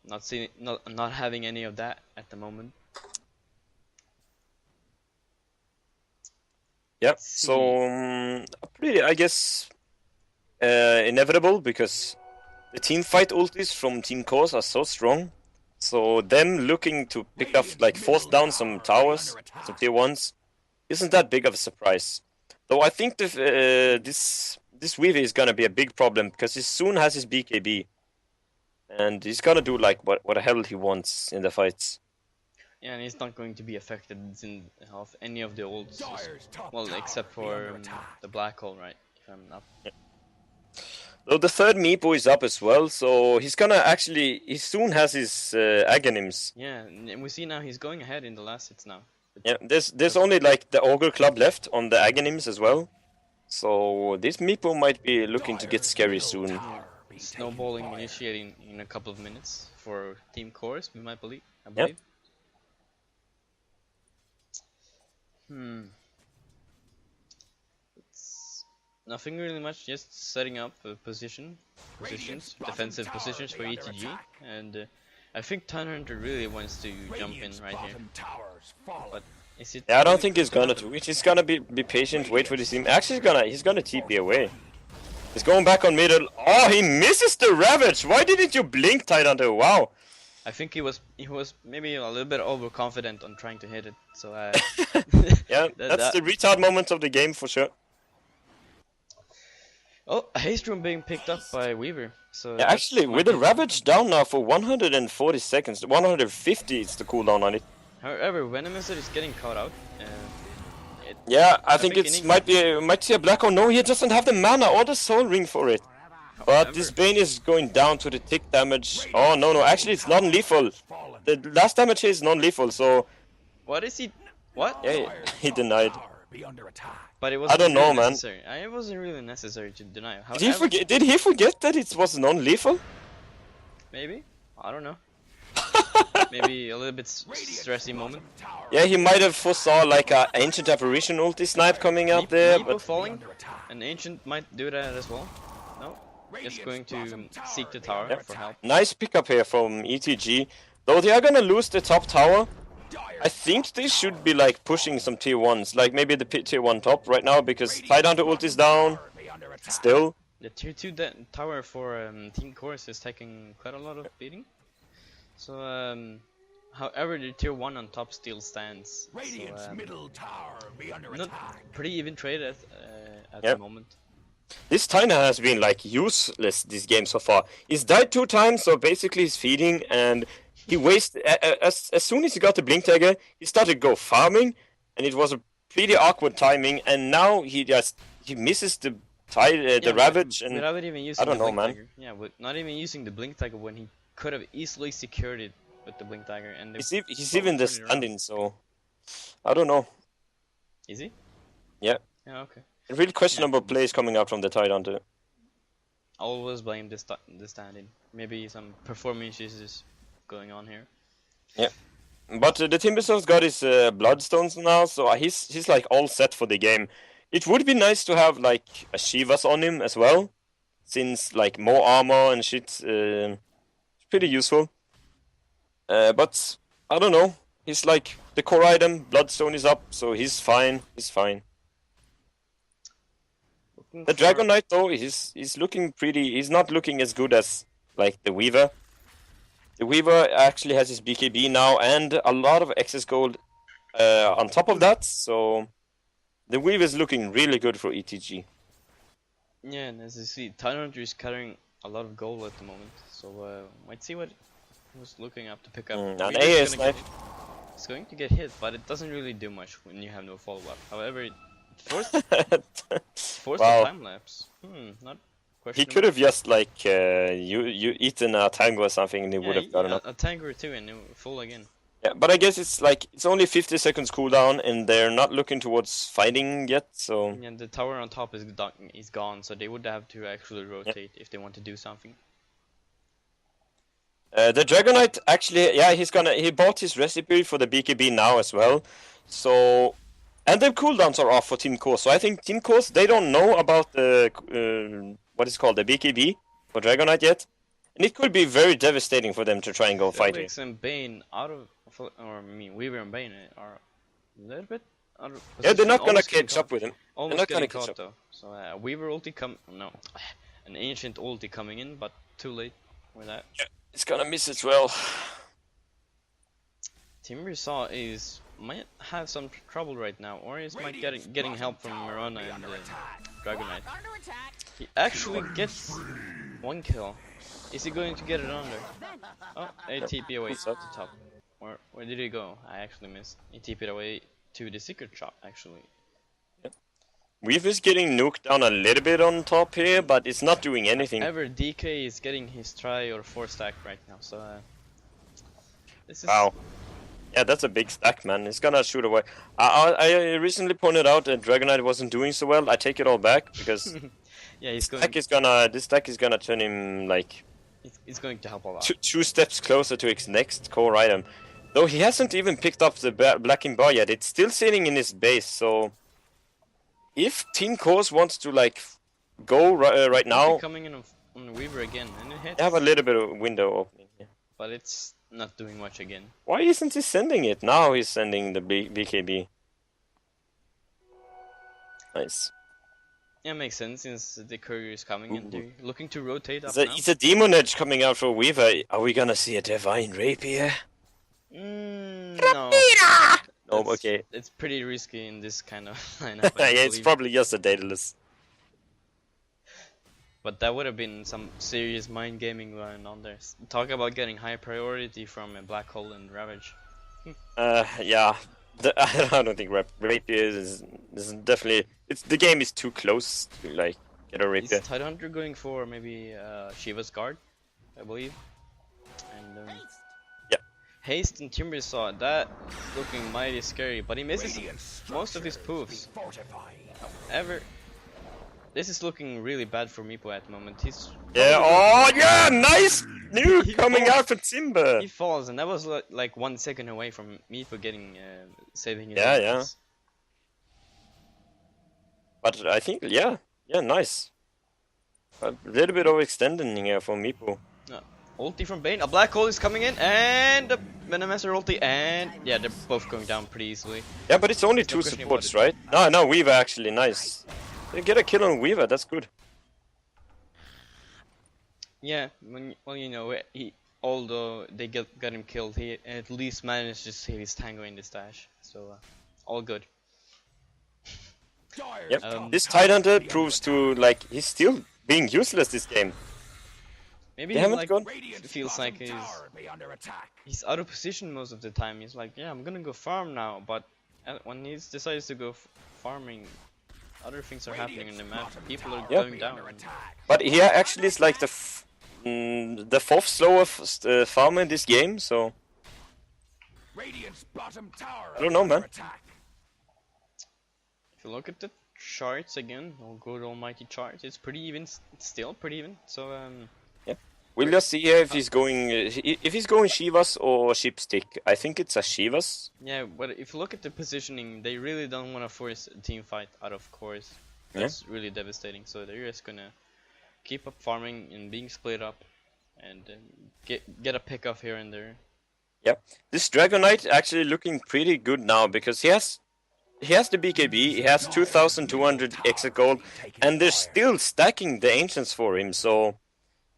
not having any of that at the moment. Yeah, so pretty, I guess, inevitable because the team fight ultis from Team KORS are so strong. So them looking to pick up, like, force down some towers, some tier 1s, isn't that big of a surprise. Though I think this Weavy is gonna be a big problem because he soon has his BKB. And he's gonna do like what the hell he wants in the fights. Yeah, and he's not going to be affected in of any of the ults, well, except for the black hole, right? If I'm not. Yeah. Though the third Meepo is up as well, so he's gonna actually, he soon has his Aghanims. Yeah, and we see now he's going ahead in the last hits now. Yeah, there's only like the Ogre Club left on the Aghanims as well. So this Meepo might be looking to get scary soon. Yeah. Snowballing initiating in a couple of minutes for Team KORS, we might believe. I believe. Yep. It's nothing really much, just setting up positions, defensive positions for ETG, and I think Hunter really wants to jump in right here. But is it? Yeah, I don't think he's gonna do it. He's gonna be patient, wait for this team. Actually, he's gonna TP away. He's going back on middle. Oh, he misses the Ravage! Why didn't you blink, Tidehunter? Wow. I think he was maybe a little bit overconfident on trying to hit it. So yeah, that's the retard moment of the game for sure. Oh, a haste room being picked up by Weaver. So yeah, actually, with the Ravage down now for 140 seconds, 150 is the cooldown on it. However, Venomous is getting caught out. Yeah, I think it might see a black hole. No, he doesn't have the mana or the soul ring for it. But this Bane is going down to the tick damage. Oh no, actually it's non-lethal. The last damage is non-lethal, so. What is he? What? Yeah, he denied. But it was. I don't know, man. man. It wasn't really necessary to deny. However, did he forget that it was non-lethal? Maybe. I don't know. Maybe a little bit stressy moment. Yeah, he might have foresaw like a ancient apparition ulti snipe coming out there. But falling, an ancient might do that as well. No, just going to seek the tower for help. Nice pickup here from ETG. Though they are gonna lose the top tower, I think they should be like pushing some tier 1s, like maybe the tier 1 top right now because Tidehunter ult is down. Still. The tier 2 tower for Team KORS is taking quite a lot of beating. So, however, the tier 1 on top still stands. So, not pretty even trade at the moment. This Tyna has been like useless this game so far. He's died 2 times, so basically he's feeding, and he wasted. As soon as he got the blink dagger, he started to go farming, and it was a pretty awkward timing. And now he misses the Ravage, and without even using I don't know, man. Dagger. Yeah, not even using the blink dagger when he could have easily secured it with the blink dagger. And he's even the standing, so I don't know. Is he? Yeah. Yeah. Okay. Really questionable plays coming out from the Tidehunter. Always blame the standing. Maybe some performance issues going on here. Yeah. But the Timberstone's got his Bloodstones now, so he's like all set for the game. It would be nice to have like a Shivas on him as well, since like more armor and shit. Pretty useful. But I don't know. He's like the core item. Bloodstone is up, so he's fine. He's fine. The Dragon Knight though, he's looking pretty. He's not looking as good as like the Weaver. The Weaver actually has his BKB now and a lot of excess gold on top of that. So the Weaver is looking really good for ETG. Yeah, and as you see, Tidehunter is carrying a lot of gold at the moment. So might see what he was looking up to pick up. An AA snipe. It's going to get hit, but it doesn't really do much when you have no follow-up. However, it forced a time lapse. Not questionable. He could have just like you eaten a tango or something, and he would have gotten up. A tango or two, and full again. Yeah, but I guess it's like it's only 50 seconds cooldown, and they're not looking towards fighting yet. So yeah, the tower on top is gone, so they would have to actually rotate if they want to do something. The Dragon Knight actually, yeah, he bought his recipe for the BKB now as well. So, and the cooldowns are off for Team KORS. So I think Team KORS, they don't know about the what is called the BKB for Dragon Knight yet, and it could be very devastating for them to try and go fighting. Feliks and Bane Weaver and Bane are a little bit Yeah, they're not gonna almost getting catch up caught. with him. Almost They're not getting gonna catch caught up. though. So Weaver ulti no, an ancient ulti coming in, but too late for that. Yeah, it's gonna miss as well. Timbersaw might have some trouble right now, or is might getting help from Mirana and Dragonite. He actually gets one kill. Is he going to get it under? Oh, a TP away to top. Or where did he go? I actually missed. He TP'd away to the secret shop actually. Weaver's getting nuked down a little bit on top here, but it's not doing anything. However, DK is getting his try or 4 stack right now, so this is... Wow. Yeah, that's a big stack, man. It's gonna shoot away. I recently pointed out that Dragonite wasn't doing so well. I take it all back because yeah, this stack is gonna turn him like it's going to help a lot. Two steps closer to his next core item. Though he hasn't even picked up the Blacking Bar yet. It's still sitting in his base, so if Team KORS wants to like go right now, coming in on Weaver again, and it hits. They have a little bit of window opening here. But it's not doing much again. Why isn't he sending it? Now he's sending the BKB. Nice. Yeah, makes sense since the courier is coming and they're looking to rotate up It's a Demon Edge coming out for Weaver. Are we gonna see a Divine Rapier? No. No, okay. It's pretty risky in this kind of lineup. Yeah, it's probably just a Daedalus. But that would have been some serious mind gaming going on there. Talk about getting high priority from a Black Hole and Ravage. Yeah. I don't think Rapier is definitely... the game is too close to like get a Rapier. Is Tidehunter going for maybe Shiva's Guard, I believe? And yeah. Haste and Timbersaw, that looking mighty scary, but he misses most of his poofs. This is looking really bad for Meepo at the moment. He's nice nuke coming out from Timber. He falls, and that was like 1 second away from Meepo getting saving his life. But I think nice. A little bit of extending here for Meepo. Ulti from Bane, a Black Hole is coming in, and a Venommaster ulti, and yeah, they're both going down pretty easily. Yeah, but it's only 2 supports, right? No, Weaver actually, nice. They get a kill on Weaver, that's good. Yeah, well, you know, although they got him killed, he at least managed to save his Tango in the stash, so all good. Yep. This Tidehunter proves to like he's still being useless this game. Maybe he like feels like he's out of position most of the time. He's like, yeah, I'm gonna go farm now, but when he decides to go farming, other things are happening in the map. People are going down. But he actually is like the 4th slowest farmer in this game, so I don't know, man. If you look at the charts again, or good almighty charts, it's pretty even, still pretty even. So yeah, we'll just see here if he's going Shivas or Shipstick. I think it's a Shivas. Yeah, but if you look at the positioning, they really don't want to force a team fight out of KORS. That's really devastating. So they're just gonna keep up farming and being split up, and get a pick off here and there. Yep, this Dragonite actually looking pretty good now because he has the BKB, he has 2,200 exit gold, and they're still stacking the ancients for him, so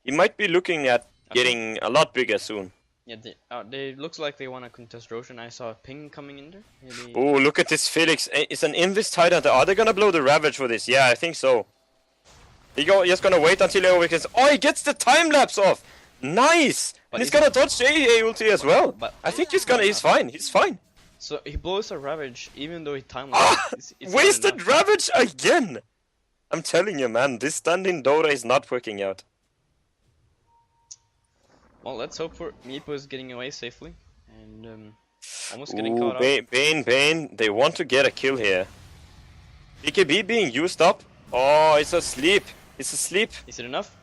he might be looking at getting a lot bigger soon. Yeah, they looks like they want to contest Roshan. I saw a ping coming in there. Maybe... Oh, look at this Feliks. It's an Invis Tidehunter. Are they gonna blow the Ravage for this? Yeah, I think so. He's just gonna wait until he overkills. Oh, he gets the time lapse off. Nice. But and he's gonna dodge the AA ulti as well. But I think he's fine. He's fine. So he blows a Ravage even though he time lapse. Wasted Ravage again. I'm telling you, man, this standing Dota is not working out. Well, let's hope for Meepo is getting away safely and almost getting caught up. Bane, they want to get a kill here. BKB being used up. Oh, it's asleep. It's asleep. Is it enough?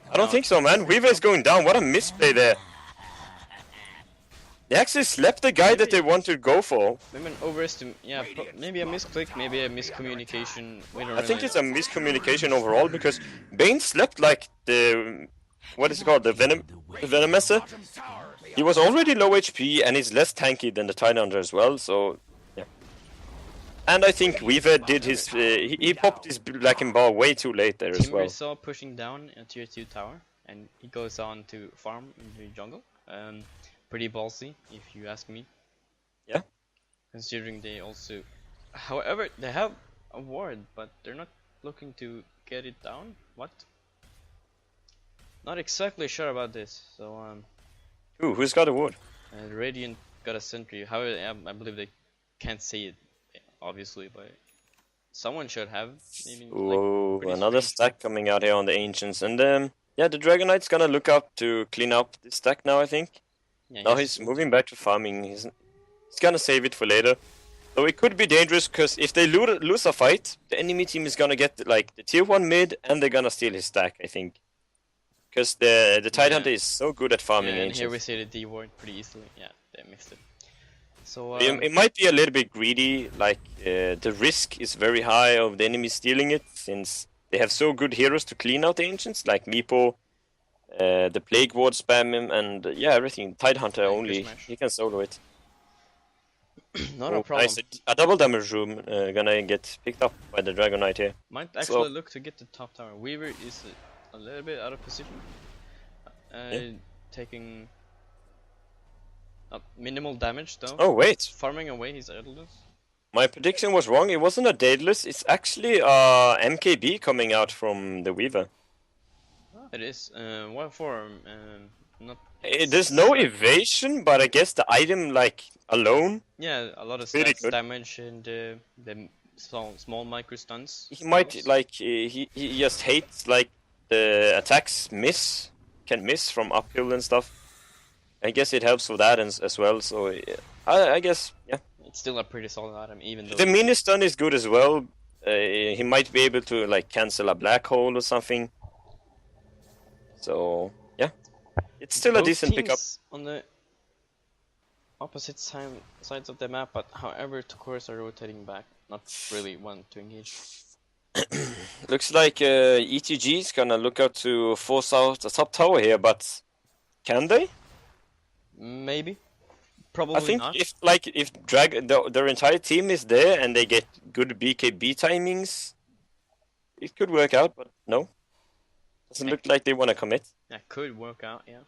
I don't think so, man. Weaver is going down. What a misplay there. They actually slept the guy that they want to go for. Maybe an overestimate. Yeah, maybe a misclick, maybe a miscommunication. I think it's a miscommunication overall because Bane slept like the... What is it called? The Venommaster. He was already low HP and he's less tanky than the Tidehunter as well, so yeah. And I think Weaver did his... he popped his Black and Bar way too late there as well. Saw pushing down a tier 2 tower, and he goes on to farm in the jungle. Pretty ballsy, if you ask me. Yeah. Considering they also... However, they have a ward, but they're not looking to get it down. What? Not exactly sure about this, so Who's got a ward? Radiant got a sentry. However, I believe they can't see it, obviously, but someone should have. Maybe, Whoa, like, another stack coming out here on the Ancients, and yeah, the Dragon Knight's gonna look up to clean up this stack now, I think. Yeah, now he's moving back to farming. He's gonna save it for later. So it could be dangerous, because if they lose a fight, the enemy team is gonna get like the tier 1 mid, and they're gonna steal his stack, I think. Because the Tidehunter is so good at farming Ancients. Here we see the D ward pretty easily. Yeah, they missed it. So it might be a little bit greedy, like the risk is very high of the enemy stealing it, since they have so good heroes to clean out the Ancients, like Meepo, the Plague Ward spam him, and yeah, everything. Tidehunter only, he can solo it. Not a problem. Nice. A double damage room gonna get picked up by the Dragon Knight here. Might actually look to get the top tower. Weaver is a little bit out of position, taking minimal damage though. Oh wait, farming away his idleness. My prediction was wrong. It wasn't a Daedalus. It's actually a MKB coming out from the Weaver. It is. What form? Not. There's no evasion, but I guess the item like alone. Yeah, a lot of stats, damage, and the small micro stuns. He might like he just hates like the attacks can miss from uphill and stuff. I guess it helps for that as well. So I guess yeah. It's still a pretty solid item, even though the mini stun is good as well. He might be able to like cancel a black hole or something. So yeah, it's still a decent pickup. On the opposite sides of the map, but however, KORS are rotating back, not really want to engage. Looks like ETG is gonna look out to force out the top tower here, but can they? Maybe. Probably I think not. if their entire team is there and they get good BKB timings, it could work out, but no. Doesn't look like they want to commit. Yeah, could work out, yeah.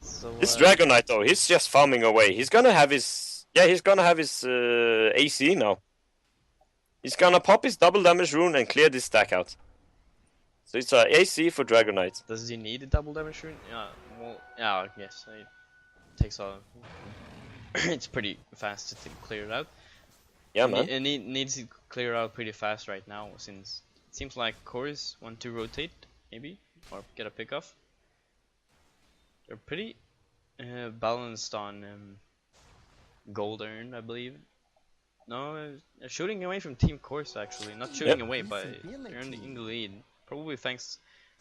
So, this Dragon Knight though, he's just farming away. He's gonna have his AC now. He's gonna pop his double damage rune and clear this stack out. So it's a AC for Dragon Knight. Does he need a double damage rune? Yeah, well, yeah, I guess it takes a. It's pretty fast to clear it out. Yeah, man. And it needs to clear out pretty fast right now, since it seems like KORS want to rotate, maybe, or get a pick off. They're pretty balanced on gold earned, I believe. No, they're shooting away from Team KORS actually. Not shooting away, but they're in the lead. Probably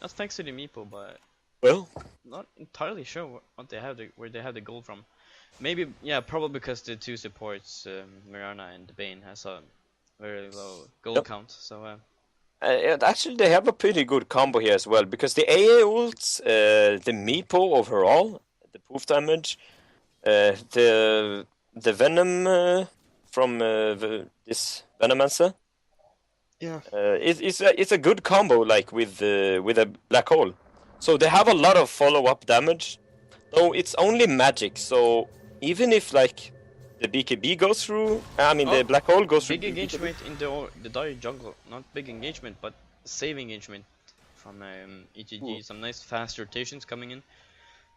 not thanks to the Meepo, but not entirely sure what they have where they have the gold from. Maybe, yeah, probably because the two supports, Mirana and the Bane, has a very low gold count. So actually, they have a pretty good combo here as well, because the AA ults, the Meepo overall, the poof damage, the Venom from this Venomancer. Yeah. It's a good combo, like with a black hole. So they have a lot of follow-up damage, though it's only magic. So even if like the BKB goes through, the black hole goes through. Big engagement in the dire jungle, not big engagement, but save engagement from ETG. Some nice fast rotations coming in.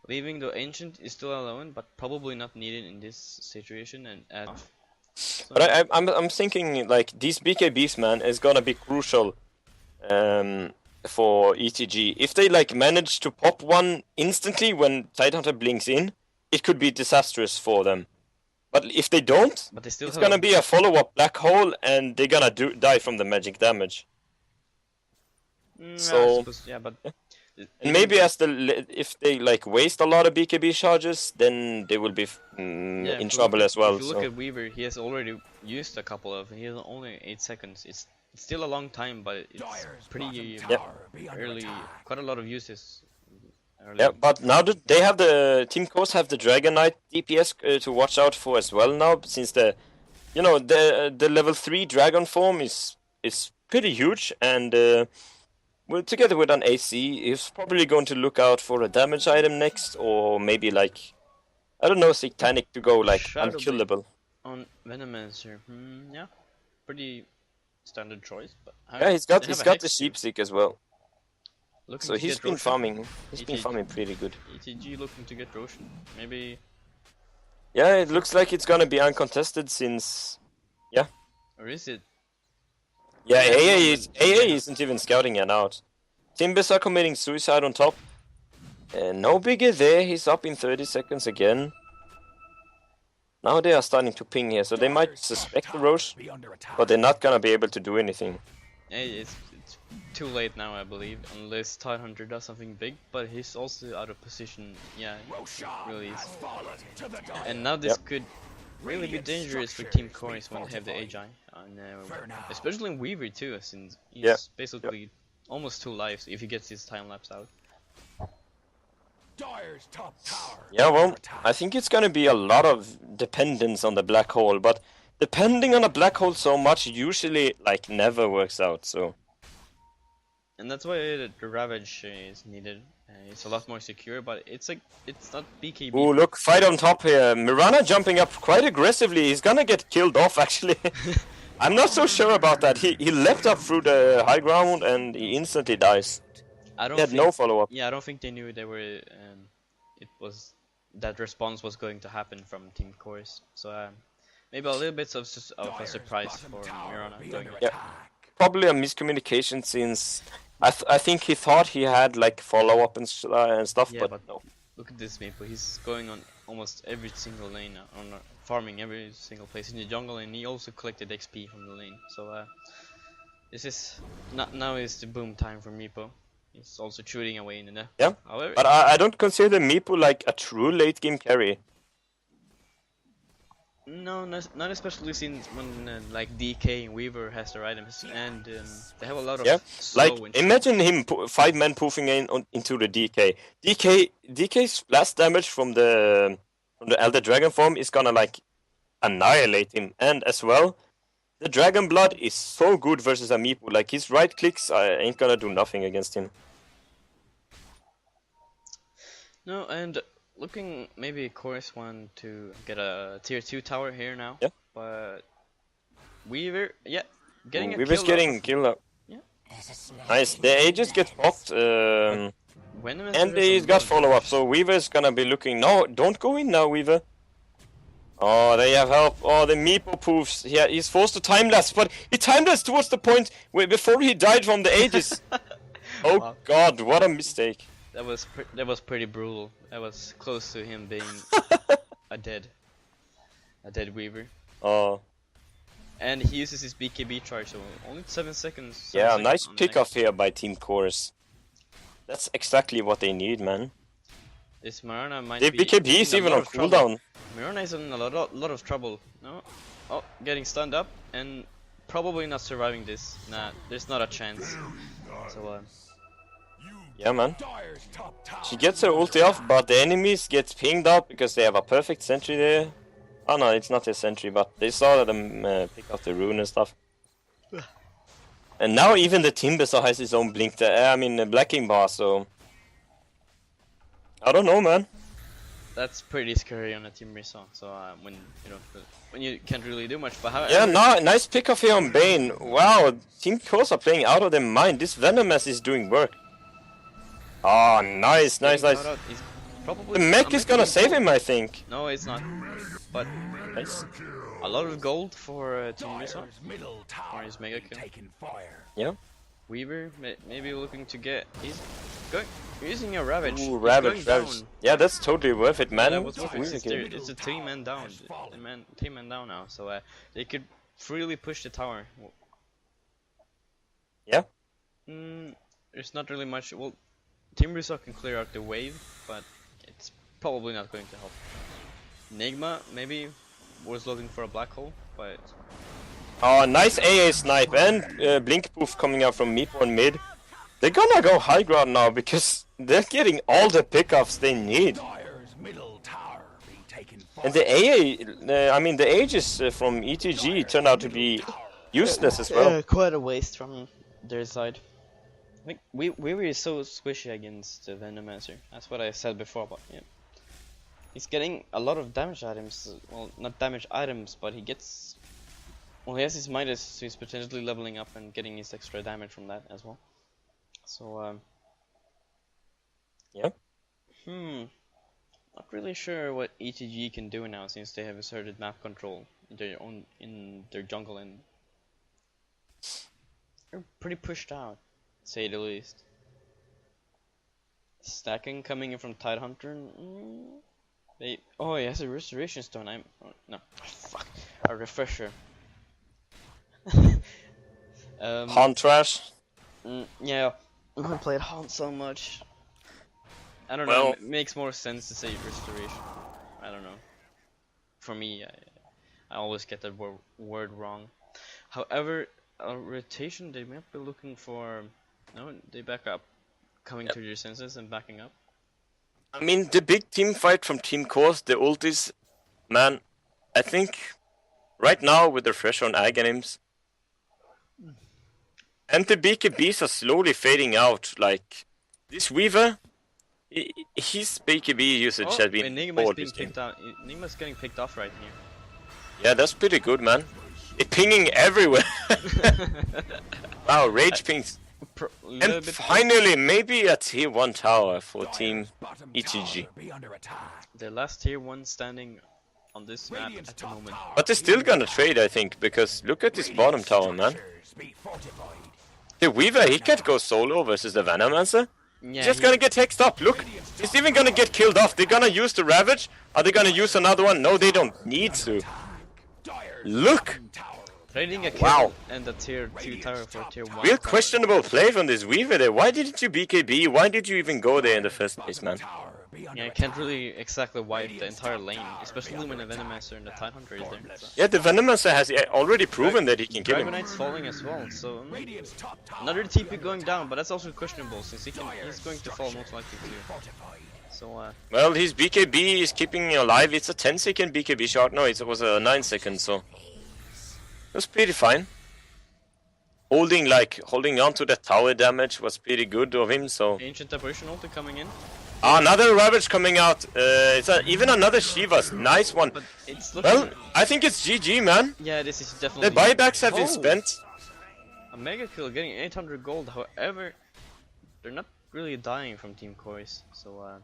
Leaving the ancient is still alone, but probably not needed in this situation. And so but I'm thinking like these BKBs, man, is gonna be crucial for ETG. If they like manage to pop one instantly when Tidehunter blinks in, it could be disastrous for them. But if they don't, it's gonna be a follow-up black hole, and they're gonna die from the magic damage. So yeah, but and maybe if they like waste a lot of BKB charges, then they will be in trouble as well. If you look at Weaver, he has already used a couple of. He has only 8 seconds. It's still a long time, but it's pretty early. Quite a lot of uses. Yeah, but now that they have Team KORS have the Dragon Knight DPS to watch out for as well now, since the you know, the level 3 dragon form is pretty huge, and well, together with an AC, he's probably going to look out for a damage item next, or maybe like, I don't know, Satanic to go like Shadow Blade unkillable. on Venomancer. Yeah, pretty standard choice. But Yeah, he's got the Sheepstick as well. Looking so he's been farming. He's been farming pretty good. ETG looking to get Roshan. Maybe. Yeah, it looks like it's gonna be uncontested since. Yeah. Or is it? Yeah, AA isn't even scouting it out. Timbers are committing suicide on top. No biggie there. He's up in 30 seconds again. Now they are starting to ping here, so they might suspect the Roche, but they're not gonna be able to do anything. Yeah, it's too late now, I believe, unless Tidehunter does something big, but he's also out of position. Yeah, really is. And now this could really be dangerous for Team KORS when they have the AGI, and especially in Weaver too, since he's basically almost 2 lives if he gets his time lapse out. Yeah, well, I think it's gonna be a lot of dependence on the black hole, but depending on a black hole so much usually like never works out. So. And that's why the Ravage is needed. It's a lot more secure, but it's like it's not BKB. Ooh, look, fight on top here. Mirana jumping up quite aggressively. He's gonna get killed off actually. I'm not so sure about that. He leapt up through the high ground and he instantly dies. He had no follow-up. Yeah, I don't think they knew they were. It was that response was going to happen from Team KORS. So maybe a little bit of a surprise for Mirana. Yeah, probably a miscommunication since I think he thought he had like follow-up and stuff, yeah, but no. Look at this Maple. He's going on almost every single lane now, on farming every single place in the jungle, and he also collected XP from the lane. So this is now is the boom time for Meepo. He's also shooting away in the net. Yeah, however, but I don't consider Meepo like a true late game carry. No, not especially since when like DK and Weaver has their items, and they have a lot of like imagine him 5-man poofing into the DK. DK's splash damage from the Elder Dragon form is gonna like annihilate him, and as well, the Dragon Blood is so good versus a Meepo. Like his right clicks ain't gonna do nothing against him. No, and looking maybe KORS want to get a tier 2 tower here now. Yeah. But Weaver, getting Weaver's getting killed up. Yeah. Nice. The Aegis gets popped. And he's got follow-up, so Weaver's gonna be looking. No, don't go in now, Weaver. Oh, they have help. Oh, the Meepo poofs. Yeah, he's forced to time-lapse, but he time-lapsed towards the point where before he died from the Aegis. Oh wow. God, what a mistake. That was pretty brutal. That was close to him being a dead Weaver. Oh. And he uses his BKB charge, so only 7 seconds. Yeah, nice pick-off here by Team KORS. That's exactly what they need, man. This Mirana might be BKB is even on cooldown. Mirana is in a lot of trouble. No, oh, getting stunned up and probably not surviving this. Nah, there's not a chance. So yeah, man. She gets her ulti off, but the enemies get pinged up because they have a perfect sentry there. Oh no, it's not a sentry, but they saw them pick up the rune and stuff. And now even the Timbersaw has his own blink. I mean, Blacking bar. So I don't know, man. That's pretty scary on a Timbersaw. So when you can't really do much. But however, yeah, no, nice pick off here on Bane. Wow, Team KORS are playing out of their mind. This Venomous is doing work. Oh, nice. The mech is gonna save him, I think. No, it's not. But nice. A lot of gold for Team Risa. Or his mega kill. Yeah. Weaver maybe looking to get. He's using a Ravage. Ooh, Ravage. Yeah, that's totally worth it, man. Yeah, that was worth it. It's a 3-man down. 3-man down now, so they could freely push the tower. Yeah. There's not really much. Well, Team Russo can clear out the wave, but it's probably not going to help. Enigma maybe was looking for a black hole, but... Oh, nice AA snipe and blink poof coming out from Meepo on mid. They're gonna go high ground now because they're getting all the pickups they need. And the AA, I mean the ages from ETG turned out to be useless as well. Yeah, quite a waste from their side. I think we were so squishy against the Venomancer. That's what I said before, but yeah. He's getting a lot of damage items. Well, not damage items, but he gets... Well, he has his Midas, so he's potentially leveling up and getting his extra damage from that as well. So, yeah. Not really sure what ETG can do now, since they have asserted map control in their jungle, and they're pretty pushed out, to say the least. Stacking coming in from Tidehunter. Oh, he has a restoration stone. No, fuck, a refresher. Haunt trash. Yeah, I'm gonna play Haunt so much. I don't Well, know. It makes more sense to say restoration. I don't know. For me, I always get that word wrong. However, a rotation, they might be looking for. No, they back up, coming to their senses and backing up. I mean, the big team fight from Team KORS, the ultis, man, I think right now with the fresh on Aghanims, and the BKBs are slowly fading out. Like, this Weaver, his BKB usage has been Enigma's being picked out. Enigma's getting picked off right here. Yeah, that's pretty good, man. It's pinging everywhere. Wow, rage pings. And finally, maybe a tier 1 tower for Team ETG. The last tier 1 standing on this map at the moment. But they're still gonna trade, I think, because look at this bottom tower, man. The Weaver, he can't go solo versus the Venomancer. Yeah, He's just gonna get hexed up, look! He's even gonna get killed off. They're gonna use the Ravage. Are they gonna use another one? No, they don't need to. Look! Trading a kill and a tier 2 tower for tier 1. Real questionable play from this Weaver there. Why didn't you BKB? Why did you even go there in the first place, man? Yeah, you can't really exactly wipe the entire lane, especially when the Venomancer and the Tidehunter is there. So. Yeah, the Venomancer has already proven that he can kill him. Dragonite's falling as well, so another TP going down, but that's also questionable since he's going to fall most likely too. So well, his BKB is keeping him alive. It's a 10-second BKB shot. No, it was a 9-second, so that's pretty fine. Holding on to that tower damage was pretty good of him. So Ancient Apparition ulti coming in. Another Ravage coming out. It's even another Shivas. Nice one. But it's well, I think it's GG, man. Yeah, this is definitely. The buybacks have been spent. A mega kill, getting 800 gold. However, they're not really dying from Team KORS. So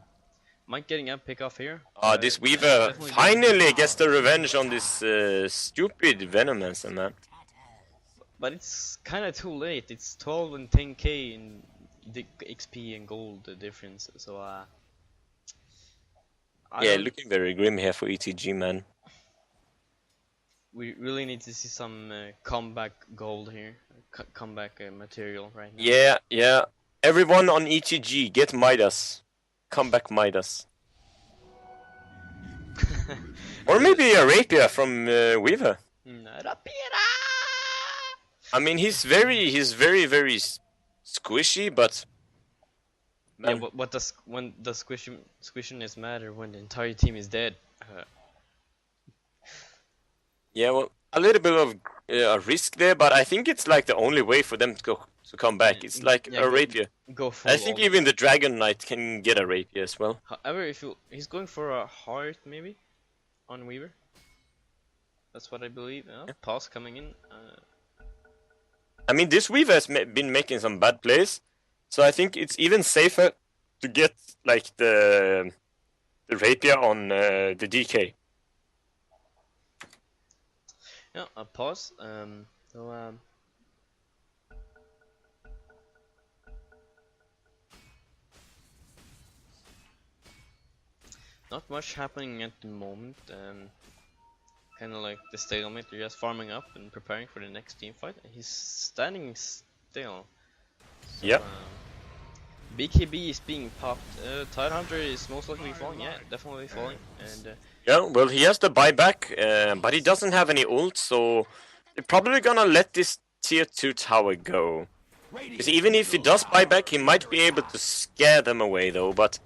Mike getting up, pick off here. This Weaver finally gets the revenge on this stupid Venomancer, man. But it's kind of too late. It's 12 and 10k in the XP and gold difference. So yeah, looking very grim here for ETG, man. We really need to see some comeback gold here, comeback material right now. Yeah. Everyone on ETG, get Midas. Comeback Midas. Or maybe a Rapier from Weaver. I mean, he's very squishy, but yeah, what does squishiness matter when the entire team is dead? Yeah, well, a little bit of a risk there, but I think it's like the only way for them to come back. It's like a Rapier. Go full I think even the Dragon Knight can get a Rapier as well. However, if he's going for a heart maybe on Weaver. That's what I believe. Pause coming in. I mean, this Weaver has been making some bad plays, so I think it's even safer to get like the Rapier on the DK. Yeah, a pause. Not much happening at the moment. Kind of like the stalemate. They're just farming up and preparing for the next team fight. He's standing still. So, yep. BKB is being popped. Tidehunter is most likely falling. Yeah, definitely falling. And yeah, well, he has the buyback, but he doesn't have any ult, so they're probably gonna let this tier 2 tower go. Because even if he does buyback, he might be able to scare them away, though. But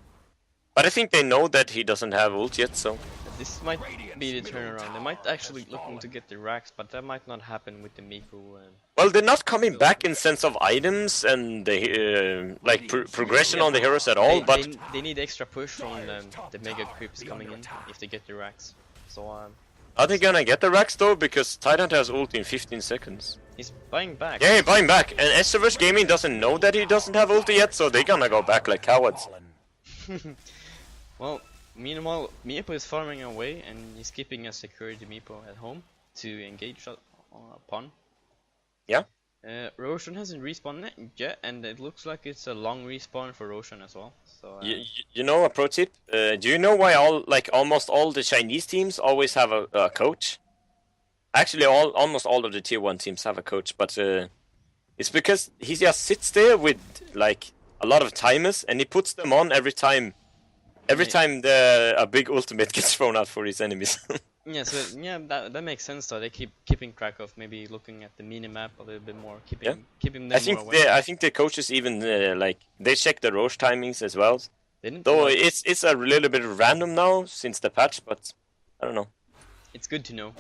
I think they know that he doesn't have ult yet, so. At this might be the turnaround. They might actually looking to get the racks, but that might not happen with the Mipo. Well, they're not coming back in sense of items and the like progression on the heroes at all. But they need extra push from the mega creeps coming in if they get the racks. So are they gonna get the racks though? Because Titan has ult in 15 seconds. He's buying back. Yeah, he's buying back. And Estraverse Gaming doesn't know that he doesn't have ulti yet, so they're gonna go back like cowards. Well, meanwhile, Mipo is farming away and he's keeping a security Mipo at home to engage upon. Yeah. Roshan hasn't respawned yet, and it looks like it's a long respawn for Roshan as well. So you know a pro tip? Do you know why almost all the Chinese teams always have a coach? Actually, almost all of the tier 1 teams have a coach, but it's because he just sits there with like a lot of timers, and he puts them on every time. Every time a big ultimate gets thrown out for his enemies. Yeah, so that makes sense though. They keeping track of maybe looking at the mini map a little bit more, keeping them more aware. I think the coaches even like they check the Roche timings as well. Though it's a little bit random now since the patch, but I don't know. It's good to know.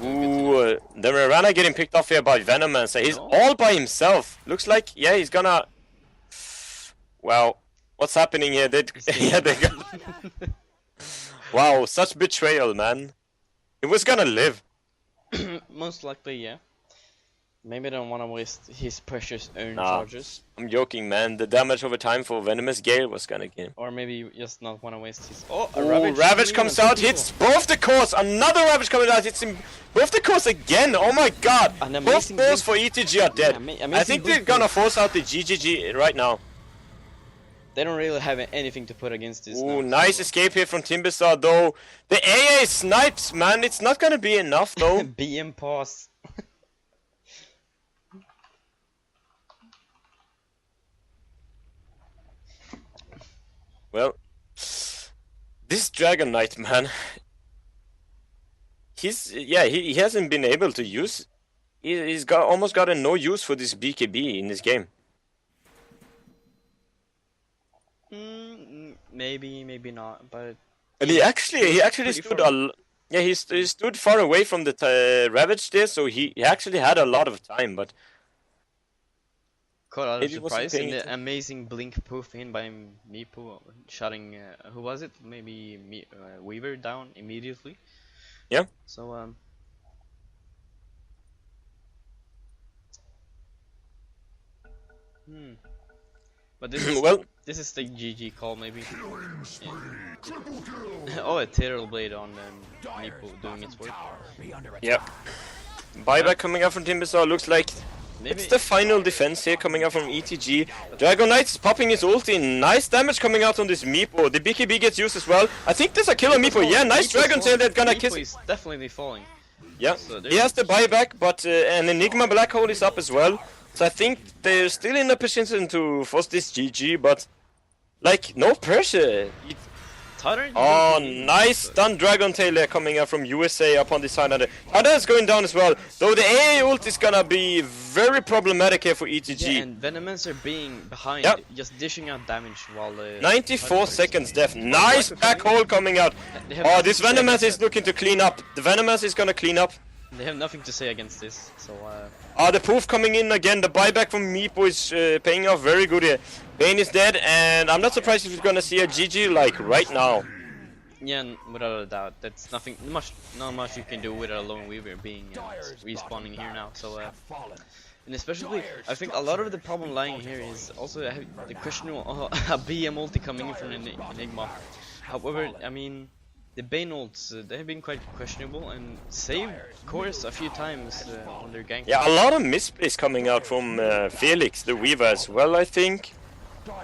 Ooh, the Mirana getting picked off here by Venom, so he's all by himself. Looks like he's gonna. Well, what's happening here? They got. Wow, such betrayal, man. He was gonna live. Most likely, yeah. Maybe they don't want to waste his precious earned charges. I'm joking, man. The damage over time for Venomous Gale was gonna kill. Or maybe just not want to waste his... Ravage comes out, hits both the cores. Another Ravage coming out, hits him both the cores again. Oh my god. Both cores for ETG are dead. I think they're gonna force out the GGG right now. They don't really have anything to put against this. Ooh, nice escape here from Timbisar, though. The AA snipes, man. It's not gonna be enough, though. BM pause. Well, this Dragon Knight, man. He hasn't been able to use. He's almost got no use for this BKB in this game. Maybe not, but and he actually stood he stood far away from the Ravage there, so he actually had a lot of time, but caught out of surprise and the amazing blink poof in by Mipo, shutting who was it? Maybe Weaver down immediately. Yeah. So But this is this is the GG call maybe. Yeah. Oh, a Terror Blade on Mipo doing its work. Yep. Buyback coming out from Timbisar looks like it's the final defense here coming out from ETG. Dragon Knight is popping his ulti. Nice damage coming out on this Mipo. The BKB gets used as well. I think there's a kill on Mipo. Yeah, nice Dragon Tail that's gonna kiss. He's definitely falling. Yeah, so he has the buyback, but an Enigma Black Hole is up as well. So I think they're still in a position to force this GG, but like no pressure. Oh, nice stun Dragon Tail there coming out from USA upon this side. Titan is going down as well. Though the AA ult is gonna be very problematic here for ETG. Yeah, and Venomans are being behind, just dishing out damage while the 94 seconds death. Nice back hole coming out. Oh, this Venomans is looking to clean up. The Venomans is gonna clean up. They have nothing to say against this, so the poof coming in again. The buyback from Mipo is paying off very good here. Bane is dead, and I'm not surprised if we're gonna see a GG like right now. Yeah, without a doubt. That's not much you can do with a Lone Weaver being respawning here now. So and especially, I think a lot of the problem lying here is also the questionable a BM ulti coming in from Enigma. However, I mean, the Bane ults, they have been quite questionable and saved KORS a few times on their gank. Yeah, a lot of misplays coming out from Feliks, the Weaver as well, I think.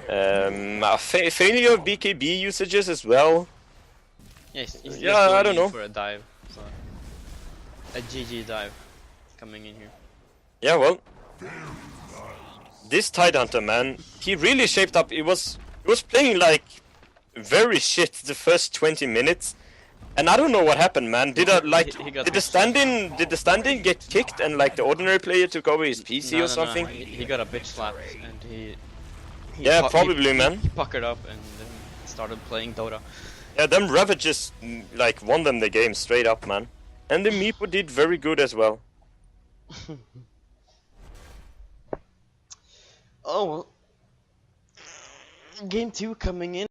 A failure of BKB usages as well. Yes, he's I don't know. For a dive, so a GG dive coming in here. Yeah, well, this Tidehunter, man, he really shaped up. He was playing like very shit the first 20 minutes, and I don't know what happened, man. Did the stand-in get kicked and like the ordinary player took over his PC or something? No. He got a bitch slap and he probably, man. He puckered up and started playing Dota. Yeah, them Ravages like won them the game straight up, man. And the Meepo did very good as well. Oh well. Game 2 coming in.